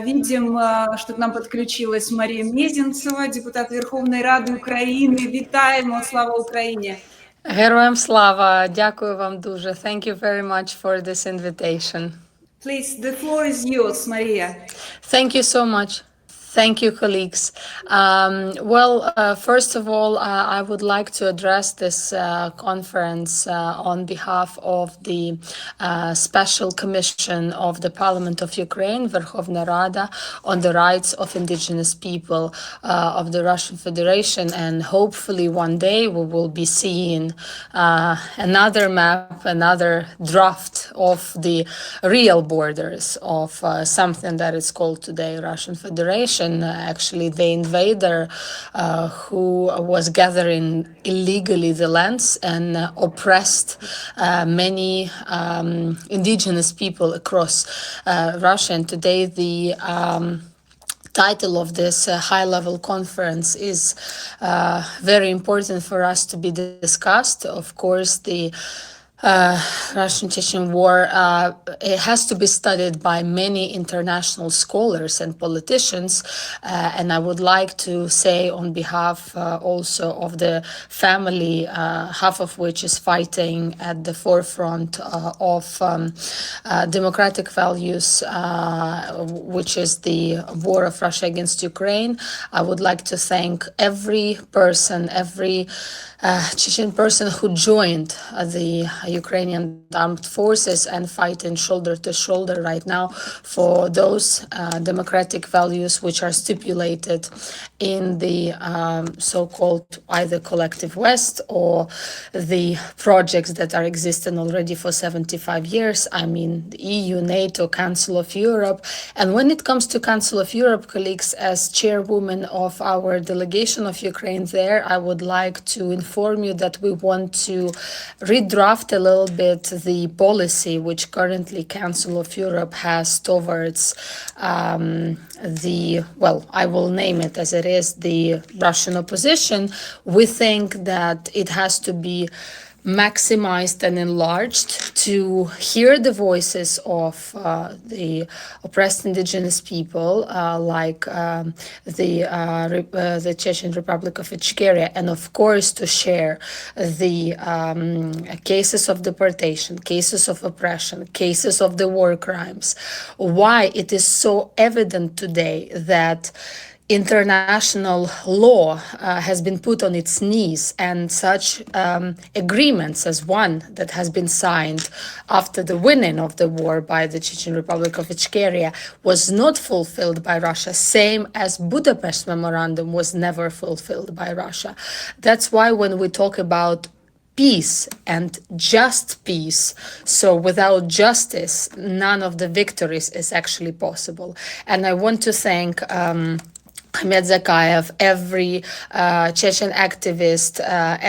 Видим, что к нам подключилась Мария Мезенцева, депутат Верховной Рады України. Вітаємо, слава Україні! Героям слава! Дякую вам дуже. Thank you very much for this invitation. Please, the floor is yours, Maria. Thank you so much. Thank you, colleagues. First of all, I would like to address this conference on behalf of the Special Commission of the Parliament of Ukraine, Верховна Рада, on the rights of indigenous people of the Russian Federation, and hopefully one day we will be seeing another map, another draft of the real borders of something that is called today Russian Federation. Actually, the invader who was gathering illegally the lands and oppressed many indigenous people across Russia. And today the title of this high-level conference is very important for us to be discussed. Of course, the Russian-Chechen war, it has to be studied by many international scholars and politicians, and I would like to say on behalf also of the family, half of which is fighting at the forefront of democratic values, which is the war of Russia against Ukraine. I would like to thank every person, every Chechen person who joined the Ukrainian armed forces and fighting shoulder to shoulder right now for those democratic values which are stipulated in the so-called either collective West or the projects that are existing already for 75 years. I mean, the EU, NATO, Council of Europe. And when it comes to Council of Europe, colleagues, as chairwoman of our delegation of Ukraine there, I would like to inform you that we want to redraft a little bit the policy which currently Council of Europe has towards I will name it as it is, the Russian opposition. We think that it has to be maximized and enlarged to hear the voices of the oppressed indigenous people, like the Chechen Republic of Ickeria, and of course to share the cases of deportation, cases of oppression, cases of the war crimes. Why it is so evident today that international law has been put on its knees, and such agreements as one that has been signed after the winning of the war by the Chechen Republic of Ickeria was not fulfilled by Russia, same as Budapest Memorandum was never fulfilled by Russia. That's why when we talk about peace and just peace, so without justice, none of the victories is actually possible. And I want to thank Zakаев, every Chechen activist,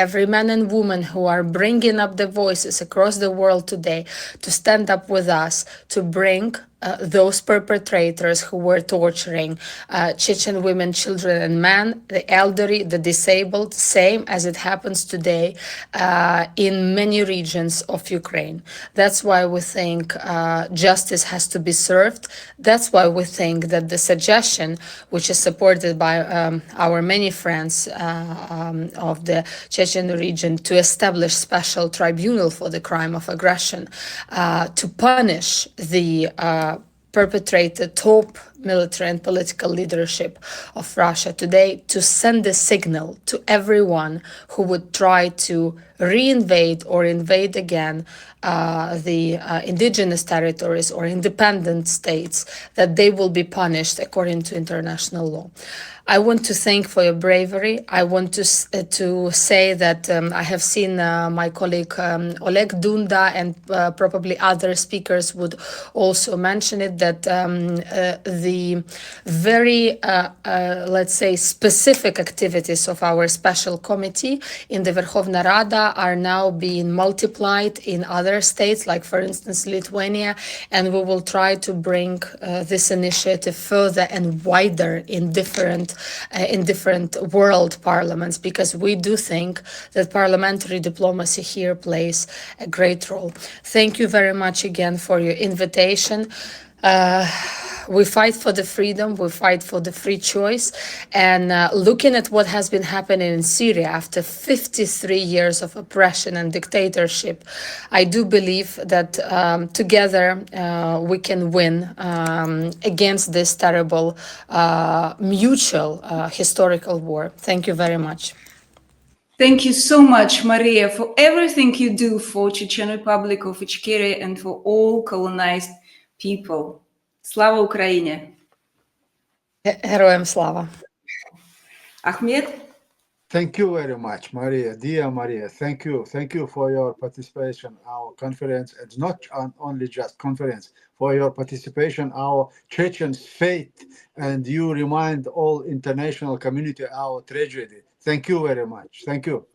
every man and woman who are bringing up the voices across the world today to stand up with us to bring those perpetrators who were torturing Chechen women, children and men, the elderly, the disabled, same as it happens today in many regions of Ukraine. That's why we think justice has to be served. That's why we think that the suggestion, which is supported by our many friends of the Chechen region, to establish special tribunal for the crime of aggression, to punish the perpetrated top military and political leadership of Russia today, to send a signal to everyone who would try to reinvade or invade again the indigenous territories or independent states, that they will be punished according to international law. I want to thank for your bravery. I want to say that I have seen my colleague Oleg Dunda and probably other speakers would also mention it, that the very, let's say, specific activities of our special committee in the Verkhovna Rada are now being multiplied in other states, like for instance Lithuania, and we will try to bring this initiative further and wider in different world parliaments, because we do think that parliamentary diplomacy here plays a great role. Thank you very much again for your invitation. We fight for the freedom, we fight for the free choice. And looking at what has been happening in Syria after 53 years of oppression and dictatorship, I do believe that together we can win against this terrible mutual historical war. Thank you very much. Thank you so much, Maria, for everything you do for Chechen Republic of Ickeria and for all colonized people. Слава Украине! Героям слава! Ahmed? Thank you very much, Maria. Dear Maria, thank you. Thank you for your participation, our conference. It's not only just conference, for your participation, our Chechen's fate, and you remind all international community our tragedy. Thank you very much. Thank you.